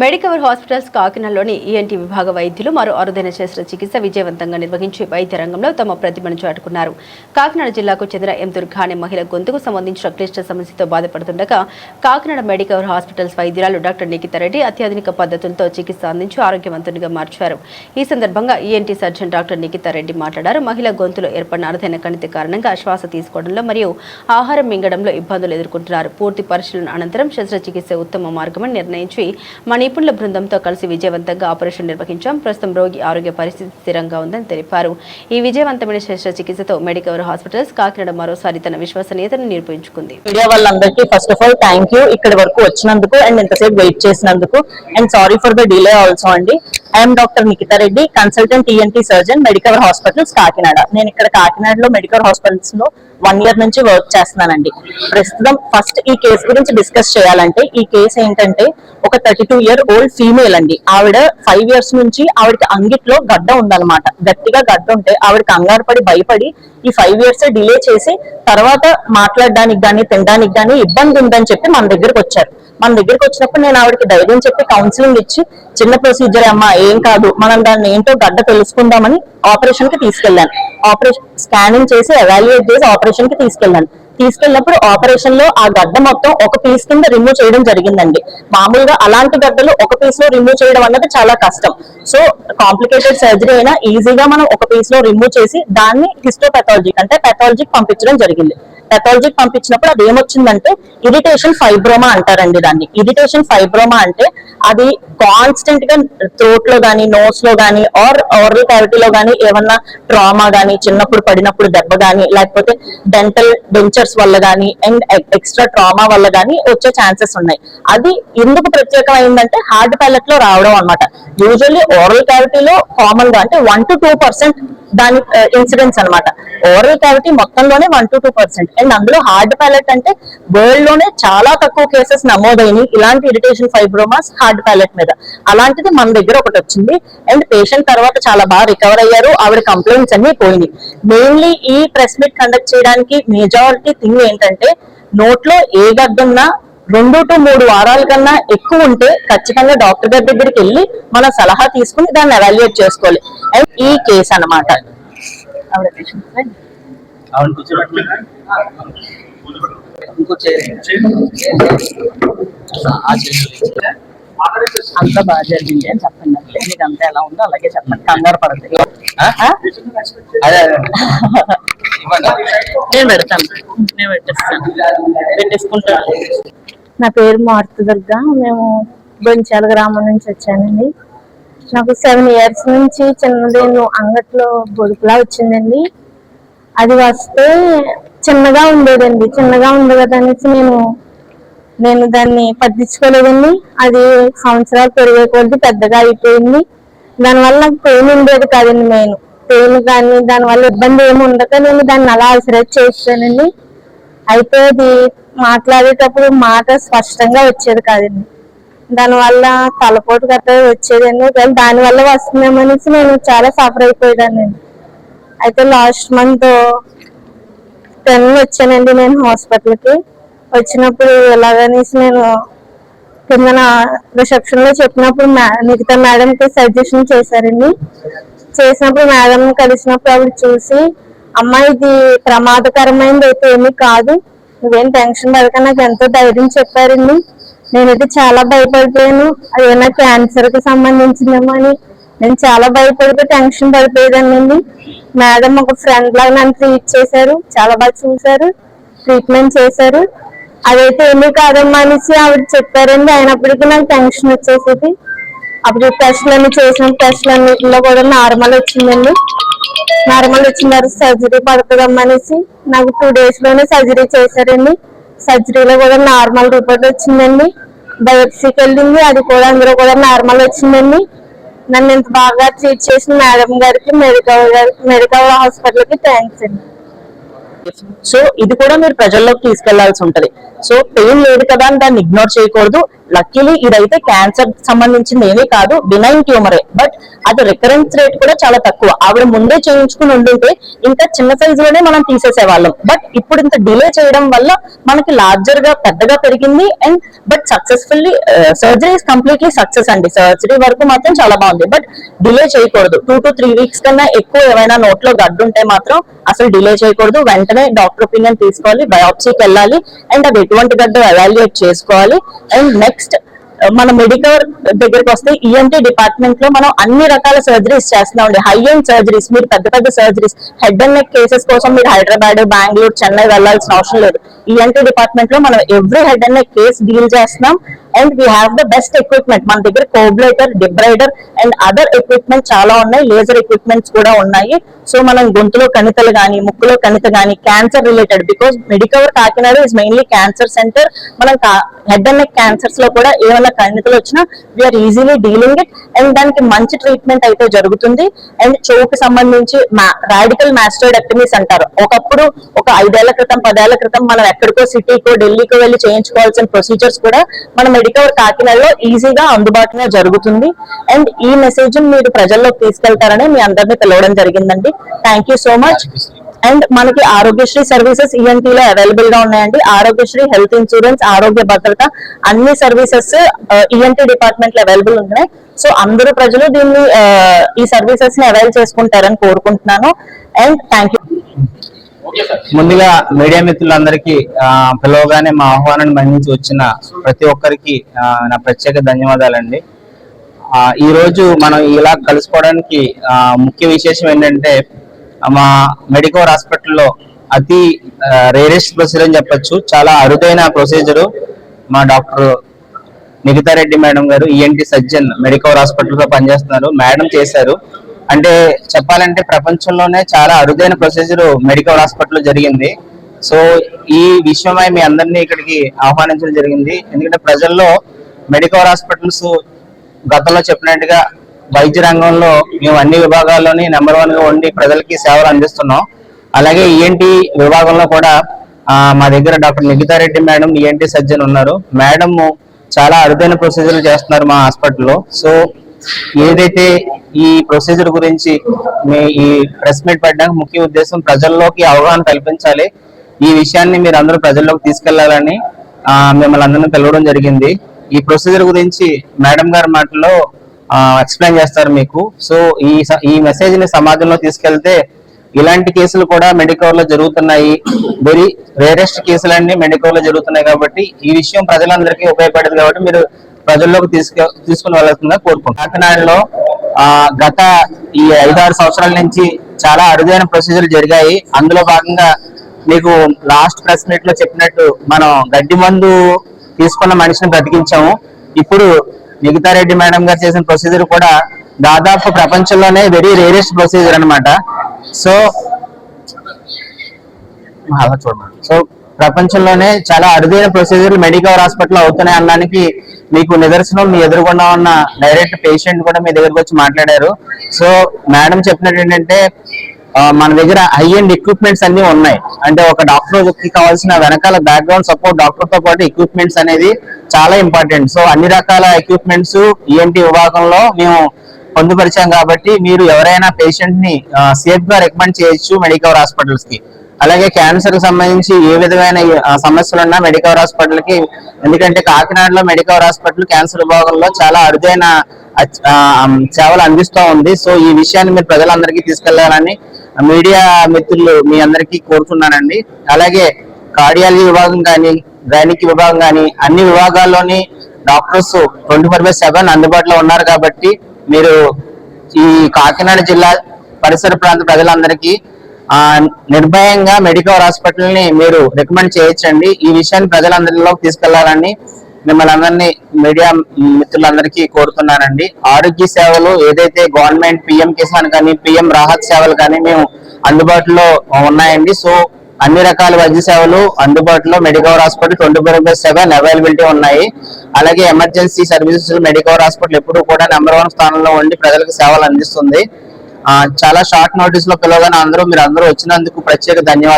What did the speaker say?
Medicover hospitals కాకినాడలోని ENT విభాగ వైద్యులు మరో అరుదైన శస్త్రచికిత్స విజయవంతంగా నిర్వహించి వైద్య రంగంలో తమ ప్రతిభను చాటుకున్నారు. కాకినాడ జిల్లాకు చెందిన ఎం దుర్గా అనే మహిళ గొంతుకు సంబంధించిన క్లిష్ట సమస్యతో బాధపడుతుండగా కాకినాడ మెడికవర్ హాస్పిటల్స్ వైద్యురాలు డాక్టర్ నిఖితా రెడ్డి అత్యాధునిక పద్ధతులతో చికిత్స అందించి ఆరోగ్యవంతునిగా మార్చారు. ఈ సందర్భంగా ENT surgeon doctor Nikhita Reddy మాట్లాడారు. మహిళ గొంతులో ఏర్పడిన అరుదైన కణితి కారణంగా శ్వాస తీసుకోవడంలో మరియు ఆహారం మింగడంలో ఇబ్బందులు ఎదుర్కొంటున్నారు. పూర్తి పరిశీలన అనంతరం శస్త్రచికిత్స ఉత్తమ మార్గమని నిర్ణయించి నిపుణుల బృందంతో కలిసి విజయవంతంగా ఆపరేషన్ నిర్వహించాం. ప్రస్తుతం రోగి ఆరోగ్య పరిస్థితి స్థిరంగా ఉందని తెలిపారు. ఈ విజయవంతమైన శస్త్రచికిత్సతో మెడికవర్ హాస్పిటల్స్ కాకినాడ మరోసారి తన విశ్వసనీయతను నిరూపించుకుంది. మీడియా వాళ్ళందరికీ first of all thank you ఇక్కడ వరకు వచ్చినందుకు అండ్ ఇంతసేపు వెయిట్ చేసినందుకు and sorry for the delay also అండి. I'm doctor Nikhita Reddy, consultant ENT surgeon, Medicover hospitals Kakinada. నేను ఇక్కడ కాకినాడలో మెడికవర్ హాస్పిటల్స్ లో 1 year నుంచి వర్క్ చేస్తున్నానండి. ప్రస్తుతం ఫస్ట్ ఈ కేసు గురించి డిస్కస్ చేయాలంటే ఈ కేసు ఏంటంటే ఒక 32-year-old ఫీమేల్ అండి. ఆవిడ 5 years నుంచి ఆవిడకి అంగిట్లో గడ్డ ఉందన్నమాట. గట్టిగా గడ్డ ఉంటే ఆవిడ కంగారు పడి భయపడి ఈ 5 years డిలే చేసి తర్వాత మాట్లాడడానికి కానీ తినడానికి కానీ ఇబ్బంది ఉందని చెప్పి మన దగ్గరకు వచ్చారు. మన దగ్గరకు వచ్చినప్పుడు నేను ఆవిడకి ధైర్యం చెప్పి కౌన్సిలింగ్ ఇచ్చి చిన్న ప్రొసీజర్ అమ్మా ఏం కాదు మనం దాన్ని ఏంటో గడ్డ తెలుసుకుందామని ఆపరేషన్ కి తీసుకెళ్లాను. ఆపరేషన్ స్కానింగ్ చేసి ఎవాల్యుయేట్ చేసి ఆపరేషన్ కి తీసుకెళ్ళినప్పుడు ఆపరేషన్ లో ఆ గడ్డ మొత్తం ఒక పీస్ కింద రిమూవ్ చేయడం జరిగిందండి. మామూలుగా అలాంటి గడ్డలు ఒక పీస్ లో రిమూవ్ చేయడం అన్నది చాలా కష్టం. సో కాంప్లికేటెడ్ సర్జరీ అయినా ఈజీగా మనం ఒక పీస్ లో రిమూవ్ చేసి దాన్ని హిస్టోపెథాలజిక్ అంటే పెథాలజిక్ పంపించడం జరిగింది. పెథాలజిక్ పంపించినప్పుడు అది ఏమొచ్చిందంటే ఇరిటేషన్ ఫైబ్రోమా అంటారండి. దాన్ని ఇరిటేషన్ ఫైబ్రోమా అంటే అది కాన్స్టెంట్ గా థ్రోట్ లో గానీ నోస్ లో గానీ ఆర్ ఓరల్ క్యావిటీలో గానీ ఏమన్నా ట్రామా గానీ చిన్నప్పుడు పడినప్పుడు దెబ్బ గానీ లేకపోతే డెంచర్స్ వల్ల గానీ అండ్ ఎక్స్ట్రా ట్రామా వల్ల గానీ వచ్చే ఛాన్సెస్ ఉన్నాయి. అది ఎందుకు ప్రత్యేకమైందంటే హార్డ్ ప్యాలెట్ లో రావడం అన్నమాట. యూజువల్లీ ఓరల్ క్యావిటీలో కామన్ గా అంటే 1 to 2% దాని ఇన్సిడెన్స్ అనమాట. ఓరల్ క్యావిటీ మొత్తంలోనే 1 to 2% అండ్ అందులో హార్డ్ ప్యాలెట్ అంటే వరల్డ్ లోనే చాలా తక్కువ కేసెస్ నమోదైనవి ఇలాంటి ఇరిటేషన్ ఫైబ్రోమాస్ హార్డ్ ప్యాలెట్ మీద. అలాంటిది మన దగ్గర ఒకటి వచ్చింది అండ్ పేషెంట్ తర్వాత చాలా బాగా రికవర్ అయ్యారు. ఆవిడ కంప్లైంట్స్ అన్ని పోయినాయి. మెయిన్లీ ఈ ప్రెస్ మీట్ కండక్ట్ చేయడానికి మెజారిటీ థింగ్ ఏంటంటే నోట్లో ఏ గడ్డున్నా 2 to 3 వారాల కన్నా ఎక్కువ ఉంటే ఖచ్చితంగా డాక్టర్ గారి దగ్గరికి వెళ్ళి మన సలహా తీసుకుని దాన్ని ఎవాల్యుయేట్ చేసుకోవాలి. అండ్ ఈ కేసు అనమాట అంత బాగా జరిగింది అని చెప్పండి. మీకు అంతా ఎలా ఉందో అలాగే చెప్పండి, కంగారు పడతాయి. నేను పెట్టేసుకుంటాను. నా పేరు మారుతి దుర్గా. మేము బొంచాల గ్రామం నుంచి వచ్చానండి. నాకు 7 years నుంచి చిన్నదేను అంగట్లో బొడుపులా వచ్చిందండి. అది వస్తే చిన్నగా ఉండేదండి. చిన్నగా ఉంది కదా అనేసి నేను దాన్ని పట్టించుకోలేదండి. అది సంవత్సరాలు పెరిగే కొద్ది పెద్దగా అయిపోయింది. దానివల్ల నాకు పెయిన్ ఉండేది కాదండి. పెయిన్ కానీ దానివల్ల ఇబ్బంది ఏమి ఉండక నేను దాన్ని అలా ఐసోలేట్ చేసానండి. అయితే అది మాట్లాడేటప్పుడు మాట స్పష్టంగా వచ్చేది కాదండి. దానివల్ల తలపోటు గట్రా వచ్చేదండి. దానివల్ల వస్తుందేమనేసి నేను చాలా సఫర్ అయిపోయానండి. అయితే లాస్ట్ మంత్ 10 వచ్చానండి నేను హాస్పిటల్కి. వచ్చినప్పుడు ఎలాగనేసి నేను కింద రిసెప్షన్ లో చెప్పినప్పుడు మిగతా మేడంకి సజెషన్ చేశారండి. చేసినప్పుడు మేడం కలిసినప్పుడు ఆవిడ చూసి అమ్మ ఇది ప్రమాదకరమైనది అయితే ఏమీ కాదు, నువ్వేం టెన్షన్ పడక నాకు ఎంతో ధైర్యం చెప్పారండి. నేనైతే చాలా భయపడిపోయాను. అదేనా క్యాన్సర్ కి సంబంధించిందేమో అని నేను చాలా భయపడిపోయి టెన్షన్ పడిపోయేదానండి. మేడం ఒక ఫ్రెండ్ లాగా నన్ను ట్రీట్ చేశారు. చాలా బాగా చూశారు, ట్రీట్మెంట్ చేశారు. అదైతే ఏమీ కాదమ్మా అనేసి ఆవిడ చెప్పారండి. అయినప్పటికీ నాకు టెన్షన్ వచ్చేసేది. అప్పుడు టెస్ట్లన్నీ చేసిన టెస్ట్లన్నిటిలో కూడా నార్మల్ వచ్చిందండి. నార్మల్ వచ్చిన తర్వాత సర్జరీ పడుతుందమ్మా అనేసి నాకు 2 days లోనే సర్జరీ చేశారండి. సర్జరీలో కూడా నార్మల్ రిపోర్ట్ వచ్చిందండి. బయోప్సీకి వెళ్ళింది, అది కూడా అందులో కూడా నార్మల్ వచ్చిందండి. నన్ను ఇంత బాగా ట్రీట్ చేసిన మేడం గారికి మెడికల్ హాస్పిటల్కి థ్యాంక్స్ అండి. సో ఇది కూడా మీరు ప్రజల్లోకి తీసుకెళ్లాల్సి ఉంటది. సో పెయిన్ లేదు కదా అని దాన్ని ఇగ్నోర్ చేయకూడదు. లక్కీలీ ఇదైతే క్యాన్సర్ సంబంధించింది ఏమీ కాదు, బినైన్ ట్యూమరే. బట్ అది రికరెన్స్ రేట్ కూడా చాలా తక్కువ. ఆవిడ ముందే చేయించుకుని ఉండుంటే ఇంకా చిన్న సైజులోనే మనం తీసేసేవాళ్ళం. బట్ ఇప్పుడు ఇంత డిలే చేయడం వల్ల మనకి లార్జర్ గా పెద్దగా పెరిగింది. And but successfully surgery is completely success అండి. సర్జరీ వరకు మాత్రం చాలా బాగుంది. బట్ డిలే చేయకూడదు. 2 to 3 వీక్స్ కన్నా ఎక్కువ ఏమైనా నోట్లో గడ్డు ఉంటే మాత్రం అసలు డిలే చేయకూడదు. వెంటనే డాక్టర్ ఒపీనియన్ తీసుకోవాలి, బయాప్సీకి వెళ్ళాలి, అండ్ అది ఎటువంటి గడ్డ ఎవాల్యుయేట్ చేసుకోవాలి. అండ్ నెక్స్ట్ మన మెడికవర్ దగ్గరికి వస్తే ఈఎన్టీ డిపార్ట్మెంట్ లో మనం అన్ని రకాల సర్జరీస్ చేస్తున్నామండి. హై ఎండ్ సర్జరీస్, మీరు పెద్ద పెద్ద surgeries, head and neck cases కోసం మీరు హైదరాబాద్, బెంగళూరు, చెన్నై వెళ్లాల్సిన అవసరం లేదు. ఈఎన్టీ డిపార్ట్మెంట్ లో మనం every head and neck case deal చేస్తున్నాం. And we have the best equipment. మన దగ్గర coblator, debrider and other equipment చాలా ఉన్నాయి. లేజర్ ఎక్విప్మెంట్స్ కూడా ఉన్నాయి. సో మనం గొంతులో కణితలు గానీ, ముక్కులో కణిత గానీ, cancer related, because Medicover Kakinada is mainly cancer centre. మనం హెడ్ అండ్ నెక్ క్యాన్సర్స్ లో కూడా ఏమైనా కణితలు వచ్చినా we are easily dealing it. And దానికి మంచి ట్రీట్మెంట్ అయితే జరుగుతుంది. అండ్ చెవుకి సంబంధించి రాడికల్ మాస్టోడెక్టమీస్ అంటారు. ఒకప్పుడు ఒక 5 ఏళ్ల క్రితం, 10 ఏళ్ల క్రితం మనం ఎక్కడికో సిటీకో, ఢిల్లీకో వెళ్ళి చేయించుకోవాల్సిన ప్రొసీజర్స్ కూడా మన మెడికవర్ కాకినాడలో ఈజీగా అందుబాటులో జరుగుతుంది. అండ్ ఈ మెసేజ్ మీరు ప్రజల్లోకి తీసుకెళ్తారని మీ అందరినీ పిలవడం జరిగిందండి. Thank you so much. And మనకి ఆరోగ్యశ్రీ సర్వీసెస్ ఈఎన్టీ లో అవైలబుల్ గా ఉన్నాయండి. ఆరోగ్యశ్రీ, హెల్త్ ఇన్సూరెన్స్, ఆరోగ్య భద్రత అన్ని సర్వీసెస్ ఈఎన్టీ డిపార్ట్మెంట్ లో అవైలబుల్ ఉన్నాయి. సో అందరూ ప్రజలు దీన్ని ఈ సర్వీసెస్ ని అవైల్ చేసుకుంటారని కోరుకుంటున్నాను. And thank you. ముందుగా మీడియా మిత్రులందరికీ పిలవగానే మా ఆహ్వానాన్ని మన్నించి వచ్చిన ప్రతి ఒక్కరికి నా ప్రత్యేక ధన్యవాదాలండి. ఈ రోజు మనం ఇలా కలుసుకోవడానికి ముఖ్య విశేషం ఏంటంటే, మా మెడికవర్ హాస్పిటల్లో అతి రేరెస్ట్ ప్రొసీజర్ అని చెప్పొచ్చు. చాలా అరుదైన ప్రొసీజర్ మా డాక్టర్ నిఖితా రెడ్డి మేడం గారు, ఈఎన్టీ సర్జన్, మెడికవర్ హాస్పిటల్లో పనిచేస్తున్నారు. మేడం చేశారు. అంటే చెప్పాలంటే ప్రపంచంలోనే చాలా అరుదైన ప్రొసీజర్ మెడికల్ హాస్పిటల్ జరిగింది. సో ఈ విషయమై మీ అందరినీ ఇక్కడికి ఆహ్వానించడం జరిగింది. ఎందుకంటే ప్రజల్లో మెడికల్ హాస్పిటల్స్ గతంలో చెప్పినట్టుగా వైద్య రంగంలో మేము అన్ని విభాగాల్లోని నెంబర్ 1 గా ఉండి ప్రజలకి సేవలు అందిస్తున్నాం. అలాగే ఈఎన్టీ విభాగంలో కూడా మా దగ్గర doctor Nikhita Reddy madam ENT surgeon ఉన్నారు. మేడం చాలా అరుదైన ప్రొసీజర్లు చేస్తున్నారు మా హాస్పిటల్లో. సో ఏదైతే ఈ ప్రొసీజర్ గురించి ఈ ప్రెస్ మీట్ పెట్టడానికి ముఖ్య ఉద్దేశం ప్రజల్లోకి అవగాహన కల్పించాలి. ఈ విషయాన్ని మీరు అందరూ ప్రజల్లోకి తీసుకెళ్లాలని మిమ్మల్ని అందరినీ పిలవడం జరిగింది. ఈ ప్రొసీజర్ గురించి మేడం గారి మాటల్లో ఎక్స్ప్లెయిన్ చేస్తారు మీకు. సో ఈ మెసేజ్ ని సమాజంలో తీసుకెళ్తే ఇలాంటి కేసులు కూడా మెడికవర్ లో జరుగుతున్నాయి. వెరీ రేరెస్ట్ కేసులన్నీ మెడికవర్ లో జరుగుతున్నాయి కాబట్టి ఈ విషయం ప్రజలందరికీ ఉపయోగపడేది కాబట్టి మీరు ప్రజల్లోకి తీసుకుని వెళ్ళాల్సిందిగా కోరుకుంటున్నాం. కాకినాడలో గత ఈ 5-6 సంవత్సరాల నుంచి చాలా అరుదైన ప్రొసీజర్లు జరిగాయి. అందులో భాగంగా మీకు లాస్ట్ ప్రెస్ మీట్ లో చెప్పినట్టు మనం గడ్డి మందు తీసుకున్న మనిషిని బ్రతికించాము. ఇప్పుడు నిఖితా రెడ్డి మేడం గారు చేసిన ప్రొసీజర్ కూడా దాదాపు ప్రపంచంలోనే వెరీ రేరెస్ట్ ప్రొసీజర్ అన్నమాట. సో ప్రపంచంలోనే చాలా అరుదైన ప్రొసీజర్లు మెడికవర్ హాస్పిటల్ అవుతున్నాయి అనడానికి మీకు నిదర్శనం మీ ఎదురుగుండా ఉన్న డైరెక్ట్ పేషెంట్ కూడా మీ దగ్గరకు వచ్చి మాట్లాడారు. సో మేడం చెప్పినట్టు ఏంటంటే మన దగ్గర హై ఎండ్ ఎక్విప్మెంట్స్ అన్ని ఉన్నాయి. అంటే ఒక డాక్టర్ కి కావాల్సిన వెనకాల బ్యాక్గ్రౌండ్ సపోర్ట్ డాక్టర్ తో పాటు ఎక్విప్మెంట్స్ అనేది చాలా ఇంపార్టెంట్. సో అన్ని రకాల ఎక్విప్మెంట్స్ ఈఎన్టీ విభాగంలో మేము పొందుపరిచాం కాబట్టి మీరు ఎవరైనా పేషెంట్ ని సేఫ్ గా రికమెండ్ చేయొచ్చు మెడికవర్ హాస్పిటల్స్ కి. అలాగే క్యాన్సర్ కి సంబంధించి ఏ విధమైన సమస్యలున్నా మెడికవర్ హాస్పిటల్ కి, ఎందుకంటే కాకినాడలో మెడికవర్ హాస్పిటల్ క్యాన్సర్ విభాగంలో చాలా అరుదైన సేవలు అందిస్తూ ఉంది. సో ఈ విషయాన్ని మీరు ప్రజలందరికీ తీసుకెళ్లాలని మీడియా మిత్రులు మీ అందరికీ కోరుతున్నానండి. అలాగే కార్డియాలజీ విభాగం కానీ, గైనిక్ విభాగం కానీ అన్ని విభాగాల్లోని డాక్టర్స్ 24/7 అందుబాటులో ఉన్నారు కాబట్టి మీరు ఈ కాకినాడ జిల్లా పరిసర ప్రాంత ప్రజలందరికీ నిర్భయంగా మెడికవర్ హాస్పిటల్ ని మీరు రికమెండ్ చేయొచ్చండి. ఈ విషయాన్ని ప్రజలందరిలోకి తీసుకెళ్లాలని మిమ్మల్ని అందరినీ మీడియా మిత్రులందరికీ కోరుతున్నానండి. ఆరోగ్య సేవలు ఏదైతే గవర్నమెంట్ పిఎం కిసాన్ కానీ, పిఎం రాహత్ సేవలు కానీ మేము అందుబాటులో ఉన్నాయండి. సో అన్ని రకాల వైద్య సేవలు అందుబాటులో మెడికవర్ హాస్పిటల్ 24/7 అవైలబిలిటీ ఉన్నాయి. అలాగే ఎమర్జెన్సీ సర్వీసెస్ మెడికవర్ హాస్పిటల్ ఎప్పుడు కూడా నెంబర్ 1 స్థానంలో ఉండి ప్రజలకు సేవలు అందిస్తుంది. చాలా షార్ట్ నోటీస్ లో పిలవగానే మీరు అందరూ వచ్చినందుకు ప్రత్యేక ధన్యవాదాలు.